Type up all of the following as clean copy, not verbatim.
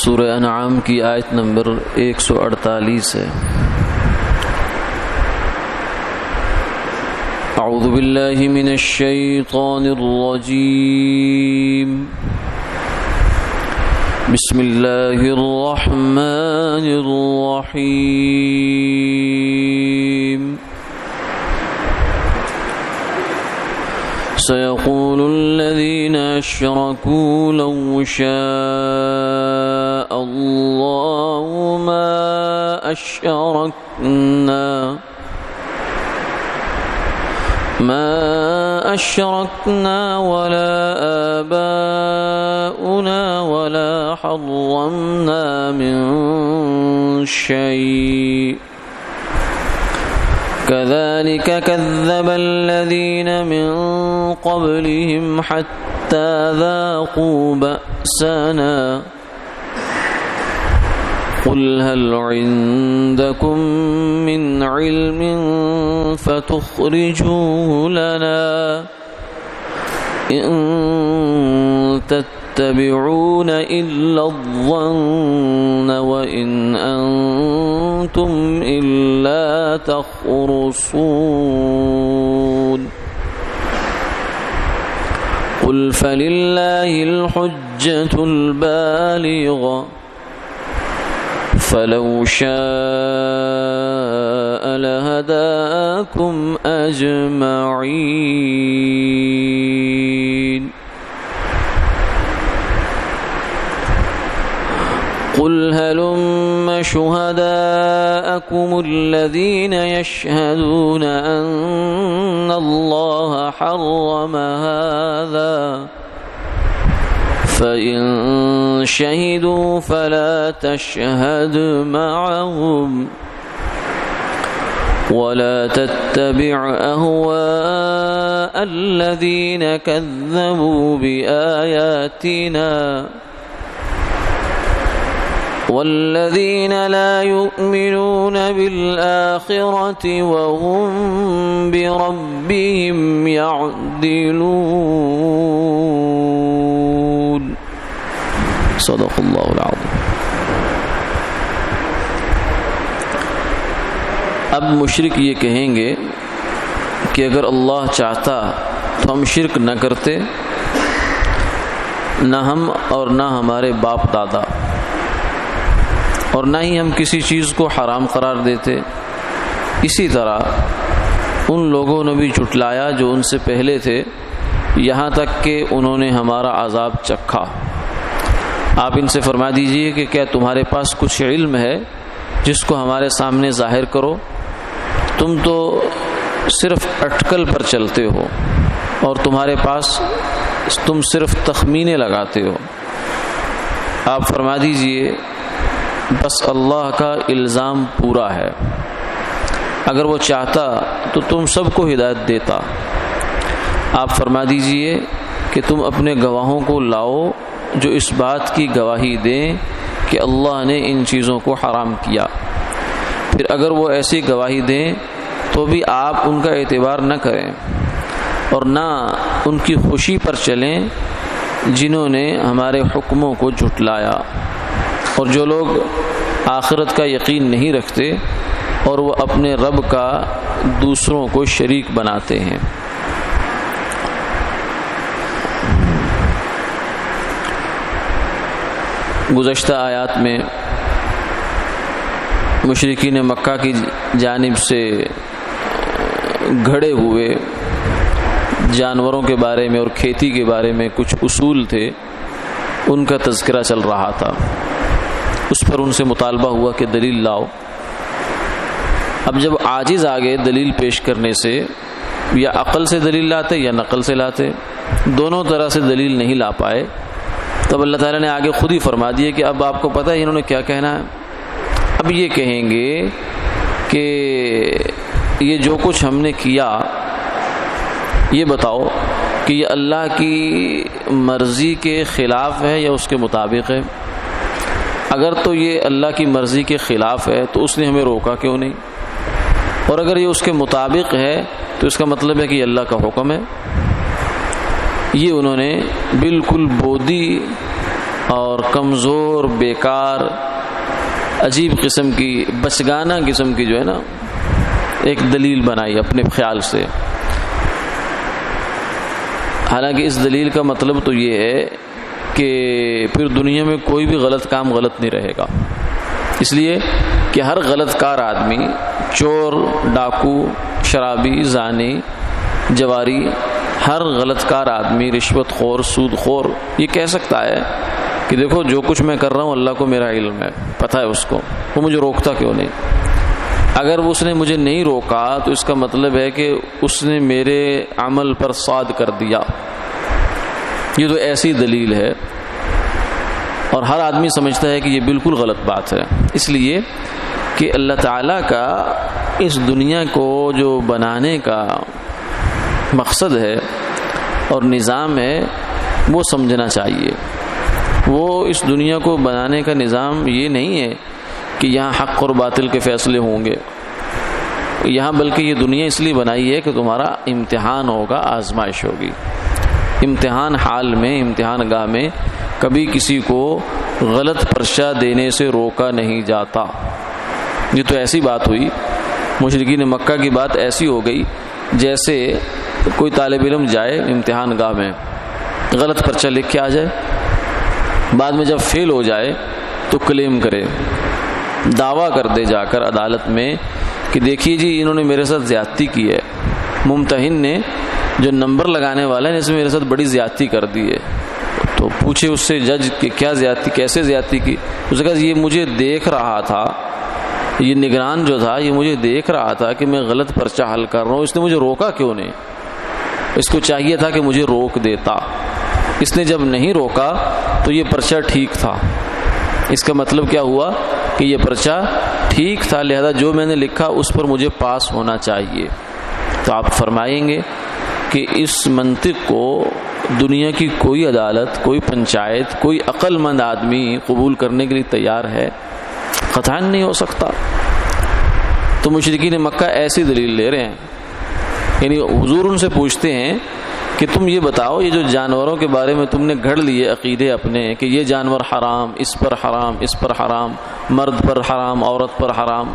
سورہ انعام کی آیت نمبر 148 ہے۔ اعوذ باللہ من الشیطان الرجیم، بسم اللہ الرحمن الرحیم۔ سيقول الذين أشركوا لو شاء الله ما أشركنا ولا آباؤنا ولا حرمنا من شيء كذلك كذب الذين من قبلهم حتى ذاقوا بأسنا قل هل عندكم من علم فتخرجوه لنا إن تتبعون إلا الظن وإن أنتم إلا تخرصون قل فلله الحجة البالغة فلو شاء لهداكم أجمعين قل هلم شهداءكم الذين يشهدون أن الله حرم هذا فإن شهدوا فلا تشهد معهم ولا تتبع أهواء الذين كذبوا بآياتنا والذين لا يؤمنون بالآخرة وهم بربهم يعدلون صدق اللہ العظیم۔ اب مشرک یہ کہیں گے کہ اگر اللہ چاہتا تو ہم شرک نہ کرتے، نہ ہم اور نہ ہمارے باپ دادا، اور نہ ہی ہم کسی چیز کو حرام قرار دیتے۔ اسی طرح ان لوگوں نے بھی جھٹلایا جو ان سے پہلے تھے، یہاں تک کہ انہوں نے ہمارا عذاب چکھا۔ آپ ان سے فرما دیجئے کہ کیا تمہارے پاس کچھ علم ہے جس کو ہمارے سامنے ظاہر کرو؟ تم تو صرف اٹکل پر چلتے ہو اور تم صرف تخمینے لگاتے ہو۔ آپ فرما دیجئے بس اللہ کا الزام پورا ہے، اگر وہ چاہتا تو تم سب کو ہدایت دیتا۔ آپ فرما دیجئے کہ تم اپنے گواہوں کو لاؤ جو اس بات کی گواہی دیں کہ اللہ نے ان چیزوں کو حرام کیا۔ پھر اگر وہ ایسی گواہی دیں تو بھی آپ ان کا اعتبار نہ کریں اور نہ ان کی خوشی پر چلیں جنہوں نے ہمارے حکموں کو جھٹلایا۔ اور جو لوگ آخرت کا یقین نہیں رکھتے اور وہ اپنے رب کا دوسروں کو شریک بناتے ہیں۔ گزشتہ آیات میں مشرکین مکہ کی جانب سے گھڑے ہوئے جانوروں کے بارے میں اور کھیتی کے بارے میں کچھ اصول تھے، ان کا تذکرہ چل رہا تھا۔ اس پر ان سے مطالبہ ہوا کہ دلیل لاؤ۔ اب جب عاجز آگے دلیل پیش کرنے سے یا عقل سے دلیل لاتے یا نقل سے لاتے، دونوں طرح سے دلیل نہیں لا پائے، تب اللہ تعالیٰ نے آگے خود ہی فرما دیے کہ اب آپ کو پتہ ہے انہوں نے کیا کہنا ہے۔ اب یہ کہیں گے کہ یہ جو کچھ ہم نے کیا، یہ بتاؤ کہ یہ اللہ کی مرضی کے خلاف ہے یا اس کے مطابق ہے؟ اگر تو یہ اللہ کی مرضی کے خلاف ہے تو اس نے ہمیں روکا کیوں نہیں؟ اور اگر یہ اس کے مطابق ہے تو اس کا مطلب ہے کہ یہ اللہ کا حکم ہے۔ یہ انہوں نے بالکل بودی اور کمزور، بیکار، عجیب قسم کی، بچگانہ قسم کی جو ہے نا ایک دلیل بنائی اپنے خیال سے. حالانکہ اس دلیل کا مطلب تو یہ ہے کہ پھر دنیا میں کوئی بھی غلط کام غلط نہیں رہے گا، اس لیے کہ ہر غلط کار آدمی، چور، ڈاکو، شرابی، زانی، جواری، ہر غلط کار آدمی، رشوت خور، سود خور یہ کہہ سکتا ہے کہ دیکھو جو کچھ میں کر رہا ہوں اللہ کو میرا علم ہے، پتہ ہے اس کو، وہ مجھے روکتا کیوں نہیں. اگر اس نے مجھے نہیں روکا تو اس کا مطلب ہے کہ اس نے میرے عمل پر صاد کر دیا. یہ تو ایسی دلیل ہے، اور ہر آدمی سمجھتا ہے کہ یہ بالکل غلط بات ہے. اس لیے کہ اللہ تعالیٰ کا اس دنیا کو جو بنانے کا مقصد ہے اور نظام ہے وہ سمجھنا چاہیے. وہ اس دنیا کو بنانے کا نظام یہ نہیں ہے کہ یہاں حق اور باطل کے فیصلے ہوں گے یہاں، بلکہ یہ دنیا اس لیے بنائی ہے کہ تمہارا امتحان ہوگا، آزمائش ہوگی. امتحان حال میں، امتحان گاہ میں کبھی کسی کو غلط پرچہ دینے سے روکا نہیں جاتا. یہ تو ایسی بات ہوئی، مشرکین مکہ کی بات ایسی ہو گئی جیسے کوئی طالب علم جائے امتحان گاہ میں، غلط پرچہ لکھ کے آ جائے، بعد میں جب فیل ہو جائے تو کلیم کرے، دعویٰ کر دے جا کر عدالت میں کہ دیکھیے جی انہوں نے میرے ساتھ زیادتی کی ہے، ممتحن نے جو نمبر لگانے والا ہے اس نے میرے ساتھ بڑی زیادتی کر دی ہے. تو پوچھے اس سے جج کہ کیا زیادتی، کیسے زیادتی کی؟ اس نے کہا یہ مجھے دیکھ رہا تھا، یہ نگران جو تھا یہ مجھے دیکھ رہا تھا کہ میں غلط پرچہ حل کر رہا ہوں، اس نے مجھے روکا کیوں نہیں؟ اس کو چاہیے تھا کہ مجھے روک دیتا، اس نے جب نہیں روکا تو یہ پرچہ ٹھیک تھا. اس کا مطلب کیا ہوا کہ یہ پرچہ ٹھیک تھا، لہذا جو میں نے لکھا اس پر مجھے پاس ہونا چاہیے. تو آپ فرمائیں گے کہ اس منطق کو دنیا کی کوئی عدالت، کوئی پنچایت، کوئی عقل مند آدمی قبول کرنے کے لیے تیار ہے؟ قطعاً نہیں ہو سکتا. تو مشرکین مکہ ایسی دلیل لے رہے ہیں، یعنی حضور ان سے پوچھتے ہیں کہ تم یہ بتاؤ یہ جو جانوروں کے بارے میں تم نے گھڑ لیے عقیدے اپنے کہ یہ جانور حرام، اس پر حرام، اس پر حرام، مرد پر حرام، عورت پر حرام،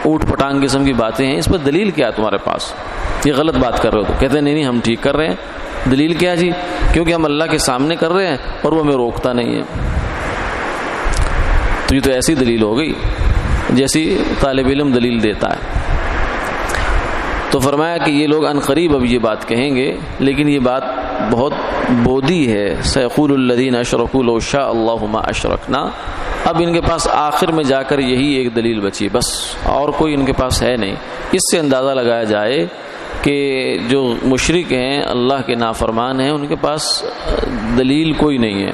اوٹ پٹانگ قسم کی باتیں ہیں، اس پر دلیل کیا ہے تمہارے پاس؟ یہ غلط بات کر رہے ہو. تو کہتے ہیں نہیں ہم ٹھیک کر رہے ہیں. دلیل کیا جی؟ کیونکہ ہم اللہ کے سامنے کر رہے ہیں اور وہ ہمیں روکتا نہیں ہے. تو یہ تو ایسی دلیل ہو گئی جیسی طالب علم دلیل دیتا ہے. تو فرمایا کہ یہ لوگ عنقریب اب یہ بات کہیں گے، لیکن یہ بات بہت بودی ہے. سیقول الذین اشرکوا لو شاء اللہ ما اشرکنا. اب ان کے پاس آخر میں جا کر یہی ایک دلیل بچی، بس اور کوئی ان کے پاس ہے نہیں. اس سے اندازہ لگایا جائے کہ جو مشرک ہیں، اللہ کے نافرمان ہیں، ان کے پاس دلیل کوئی نہیں ہے،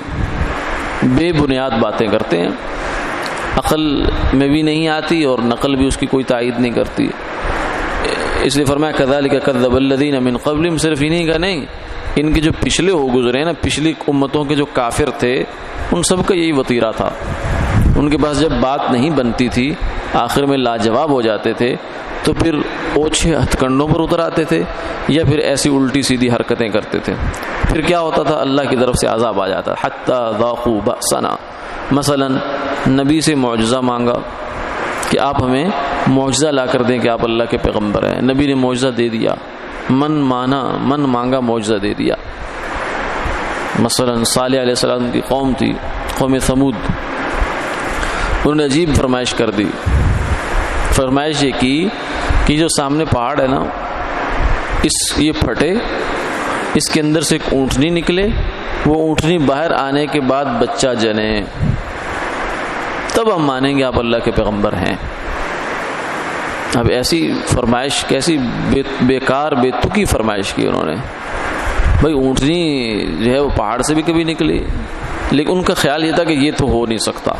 بے بنیاد باتیں کرتے ہیں، عقل میں بھی نہیں آتی اور نقل بھی اس کی کوئی تائید نہیں کرتی. اس لیے فرمایا کذالک کذب الذین من قبلہم. صرف انہی کا نہیں، ان کے جو پچھلے ہو گزرے ہیں نا، پچھلی امتوں کے جو کافر تھے، ان سب کا یہی وطیرہ تھا. ان کے پاس جب بات نہیں بنتی تھی، آخر میں لاجواب ہو جاتے تھے، تو پھر اوچھے ہتھ کنڈوں پر اتر آتے تھے یا پھر ایسی الٹی سیدھی حرکتیں کرتے تھے. پھر کیا ہوتا تھا؟ اللہ کی طرف سے عذاب آ جاتا. حتی ذاقوا بأسنا. مثلا نبی سے معجزہ مانگا کہ آپ ہمیں معجزہ لا کر دیں کہ آپ اللہ کے پیغمبر ہیں. نبی نے معجزہ دے دیا، من مانگا معجزہ دے دیا. مثلا صالح علیہ السلام کی قوم تھی، قوم ثمود، انہوں نے عجیب فرمائش کر دی. فرمائش یہ کی کہ جو سامنے پہاڑ ہے نا، یہ پھٹے، اس کے اندر سے ایک اونٹنی نکلے، وہ اونٹنی باہر آنے کے بعد بچہ جنے، تب ہم مانیں گے آپ اللہ کے پیغمبر ہیں. اب ایسی فرمائش کیسی بیکار بے تکی فرمائش کی انہوں نے. بھائی اونٹنی جو ہے وہ پہاڑ سے بھی کبھی نکلی، لیکن ان کا خیال یہ تھا کہ یہ تو ہو نہیں سکتا،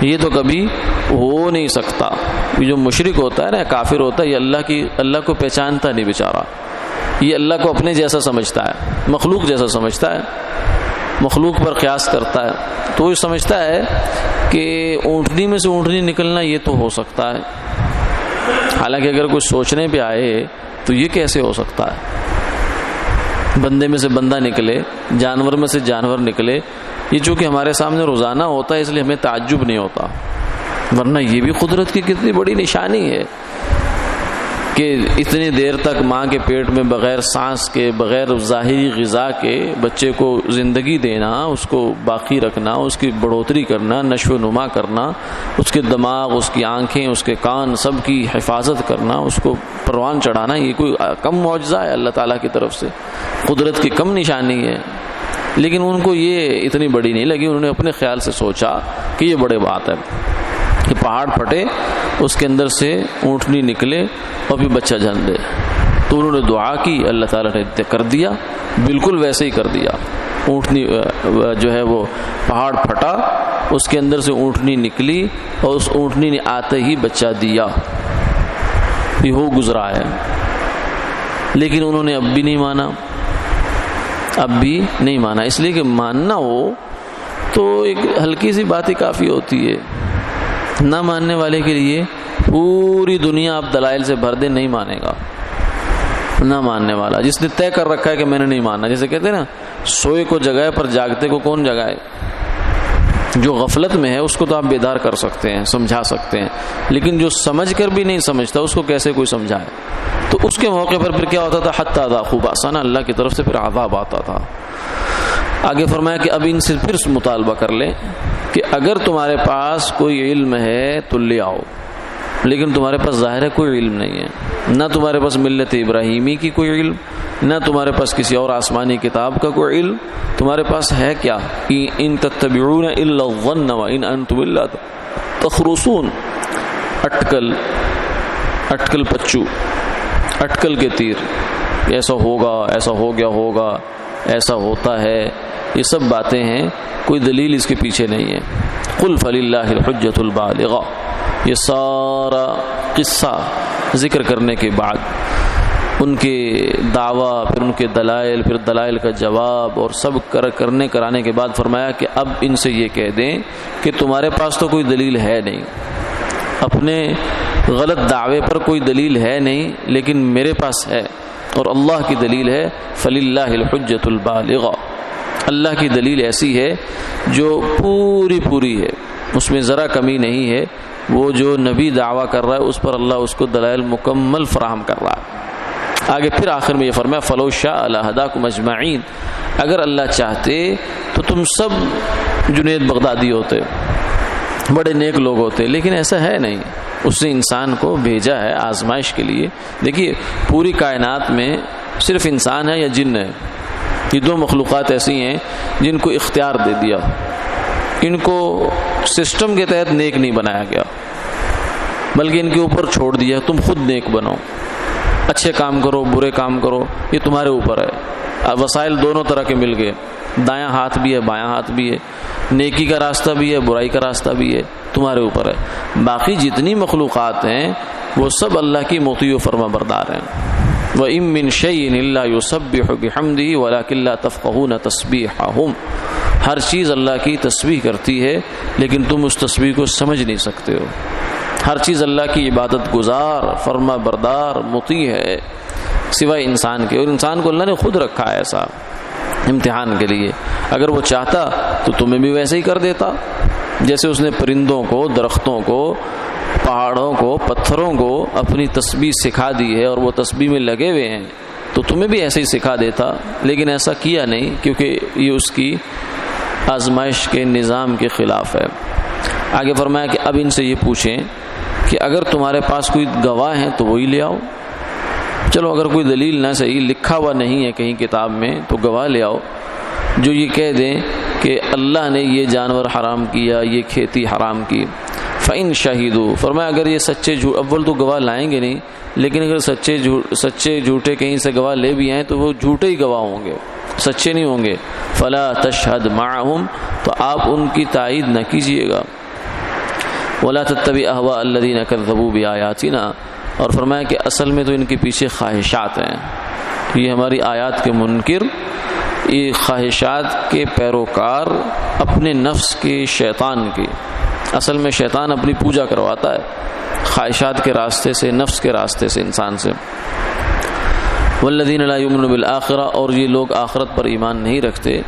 یہ تو کبھی ہو نہیں سکتا. یہ جو مشرک ہوتا ہے نا، کافر ہوتا ہے، یہ اللہ کو پہچانتا نہیں بیچارہ، یہ اللہ کو اپنے جیسا سمجھتا ہے، مخلوق جیسا سمجھتا ہے، مخلوق پر قیاس کرتا ہے. تو وہ سمجھتا ہے کہ اونٹنی میں سے اونٹنی نکلنا یہ تو ہو سکتا ہے. حالانکہ اگر کوئی سوچنے پہ آئے تو یہ کیسے ہو سکتا ہے؟ بندے میں سے بندہ نکلے، جانور میں سے جانور نکلے، یہ چونکہ ہمارے سامنے روزانہ ہوتا ہے اس لیے ہمیں تعجب نہیں ہوتا، ورنہ یہ بھی قدرت کی کتنی بڑی نشانی ہے کہ اتنی دیر تک ماں کے پیٹ میں بغیر سانس کے، بغیر ظاہری غذا کے بچے کو زندگی دینا، اس کو باقی رکھنا، اس کی بڑھوتری کرنا، نشو و نما کرنا، اس کے دماغ، اس کی آنکھیں، اس کے کان، سب کی حفاظت کرنا، اس کو پروان چڑھانا، یہ کوئی کم معجزہ ہے اللہ تعالیٰ کی طرف سے، قدرت کی کم نشانی ہے؟ لیکن ان کو یہ اتنی بڑی نہیں لگی، انہوں نے اپنے خیال سے سوچا کہ یہ بڑے بات ہے کہ پہاڑ پھٹے، اس کے اندر سے اونٹنی نکلے اور پھر بچہ جنم دے۔ تو انہوں نے دعا کی، اللہ تعالیٰ نے کر دیا، بالکل ویسے ہی کر دیا۔ اونٹنی جو ہے وہ پہاڑ پھٹا، اس کے اندر سے اونٹنی نکلی اور اس اونٹنی نے آتے ہی بچہ دیا۔ یہ ہو گزرا ہے، لیکن انہوں نے اب بھی نہیں مانا، اب بھی نہیں مانا۔ اس لیے کہ ماننا ہو تو ایک ہلکی سی بات ہی کافی ہوتی ہے، نہ ماننے والے کے لیے پوری دنیا آپ دلائل سے بھر دیں، نہیں مانے گا۔ نہ ماننے والا جس نے طے کر رکھا ہے کہ میں نے نہیں ماننا، جیسے کہتے ہیں نا سوئے کو جگائے پر جاگتے کو کون جگائے؟ جو غفلت میں ہے اس کو تو آپ بیدار کر سکتے ہیں، سمجھا سکتے ہیں، لیکن جو سمجھ کر بھی نہیں سمجھتا اس کو کیسے کوئی سمجھائے؟ تو اس کے موقع پر پھر کیا ہوتا تھا؟ حتی ذاقوا بأسنا، اللہ کی طرف سے پھر عذاب آتا تھا۔ آگے فرمایا کہ اب ان سے پھر مطالبہ کر لیں کہ اگر تمہارے پاس کوئی علم ہے تو لے آؤ، لیکن تمہارے پاس ظاہر ہے کوئی علم نہیں ہے، نہ تمہارے پاس ملت ابراہیمی کی کوئی علم، نہ تمہارے پاس کسی اور آسمانی کتاب کا کوئی علم، تمہارے پاس ہے کیا؟ ان تتبعون الا الظن وان انتم الا تخرصون۔ اٹکل پچو، اٹکل کے تیر، ایسا ہوگا، ایسا ہو گیا ہوگا، ایسا ہوتا ہے، یہ سب باتیں ہیں، کوئی دلیل اس کے پیچھے نہیں ہے۔ قل فللہ الحجۃ البالغہ، یہ سارا قصہ ذکر کرنے کے بعد ان کے دعویٰ، پھر ان کے دلائل، پھر دلائل کا جواب اور سب کرانے کے بعد فرمایا کہ اب ان سے یہ کہہ دیں کہ تمہارے پاس تو کوئی دلیل ہے نہیں، اپنے غلط دعوے پر کوئی دلیل ہے نہیں، لیکن میرے پاس ہے اور اللہ کی دلیل ہے۔ فللہ الحجۃ البالغہ، اللہ کی دلیل ایسی ہے جو پوری ہے، اس میں ذرا کمی نہیں ہے۔ وہ جو نبی دعویٰ کر رہا ہے اس پر اللہ اس کو دلائل مکمل فراہم کر رہا ہے۔ آگے پھر آخر میں یہ فرمایا فلو شاء لہداکم اجمعین، اگر اللہ چاہتے تو تم سب جنید بغدادی ہوتے، بڑے نیک لوگ ہوتے، لیکن ایسا ہے نہیں۔ اس نے انسان کو بھیجا ہے آزمائش کے لیے۔ دیکھیے پوری کائنات میں صرف انسان ہے یا جن ہے؟ یہ دو مخلوقات ایسی ہیں جن کو اختیار دے دیا، ان کو سسٹم کے تحت نیک نہیں بنایا گیا، بلکہ ان کے اوپر چھوڑ دیا تم خود نیک بنو، اچھے کام کرو، برے کام کرو، یہ تمہارے اوپر ہے۔ وسائل دونوں طرح کے مل گئے، دایاں ہاتھ بھی ہے، بایاں ہاتھ بھی ہے، نیکی کا راستہ بھی ہے، برائی کا راستہ بھی ہے، تمہارے اوپر ہے۔ باقی جتنی مخلوقات ہیں وہ سب اللہ کی مطیع و فرما بردار ہیں۔ وَإِن مِّن شَيْءٍ إِلَّا يُسَبِّحُ بِحَمْدِهِ وَلَكِن لَّا تَفْقَهُونَ تَسْبِيحَهُمْ، ہر چیز اللہ کی تسبیح کرتی ہے لیکن تم اس تسبیح کو سمجھ نہیں سکتے ہو۔ ہر چیز اللہ کی عبادت گزار، فرما بردار، مطیع ہے سوائے انسان کے، اور انسان کو اللہ نے خود رکھا ہے ایسا امتحان کے لیے۔ اگر وہ چاہتا تو تمہیں بھی ویسے ہی کر دیتا، جیسے اس نے پرندوں کو، درختوں کو، پہاڑوں کو، پتھروں کو اپنی تسبیح سکھا دی ہے اور وہ تسبیح میں لگے ہوئے ہیں، تو تمہیں بھی ایسے ہی سکھا دیتا، لیکن ایسا کیا نہیں کیونکہ یہ اس کی آزمائش کے نظام کے خلاف ہے۔ آگے فرمایا کہ اب ان سے یہ پوچھیں کہ اگر تمہارے پاس کوئی گواہ ہیں تو وہی لے آؤ۔ چلو اگر کوئی دلیل نہ صحیح لکھا ہوا نہیں ہے کہیں کتاب میں تو گواہ لے آؤ جو یہ کہہ دیں کہ اللہ نے یہ جانور حرام کیا، یہ کھیتی حرام کی۔ فَإِن شَهِدُوا، فرمایا اگر یہ سچے جھوٹ، اول تو گواہ لائیں گے نہیں، لیکن اگر سچے جھوٹے کہیں سے گواہ لے بھی آئیں تو وہ جھوٹے ہی گواہ ہوں گے، سچے نہیں ہوں گے۔ فَلَا تَشْهَدْ مَعَهُمْ، تو آپ ان کی تائید نہ کیجیے گا۔ وَلَا تَتَّبِعْ أَهْوَاءَ الَّذِينَ كَذَّبُوا بِآيَاتِنَا، اور فرمایا کہ اصل میں تو ان کے پیچھے خواہشات ہیں، یہ ہماری آیات کے منکر، یہ خواہشات کے پیروکار، اپنے نفس کے، شیطان کی، اصل میں شیطان اپنی پوجا کرواتا ہے خواہشات کے راستے سے، نفس کے راستے سے انسان سے۔ والذین لا یؤمنون بالآخرہ، اور یہ لوگ آخرت پر ایمان نہیں رکھتے۔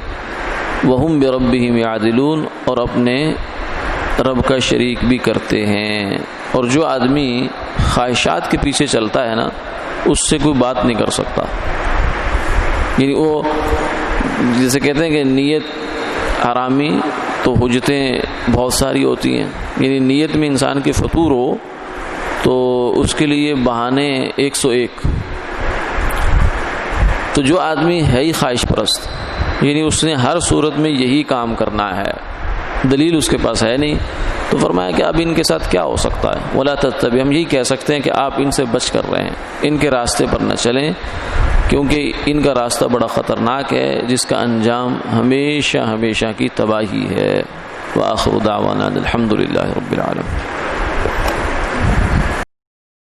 وہم بربہم یعدلون، اور اپنے رب کا شریک بھی کرتے ہیں۔ اور جو آدمی خواہشات کے پیچھے چلتا ہے نا، اس سے کوئی بات نہیں کر سکتا۔ یعنی وہ جیسے کہتے ہیں کہ نیت حرامی تو حجتیں بہت ساری ہوتی ہیں، یعنی نیت میں انسان کے فطور ہو تو اس کے لیے بہانے 101۔ تو جو آدمی ہے ہی خواہش پرست، یعنی اس نے ہر صورت میں یہی کام کرنا ہے، دلیل اس کے پاس ہے نہیں، تو فرمایا کہ اب ان کے ساتھ کیا ہو سکتا ہے؟ ولا تتبع، ہم یہی کہہ سکتے ہیں کہ آپ ان سے بچ کر رہے ہیں، ان کے راستے پر نہ چلیں، کیونکہ ان کا راستہ بڑا خطرناک ہے جس کا انجام ہمیشہ ہمیشہ کی تباہی ہے۔ وآخر دعوانا الحمد للہ رب العالمین۔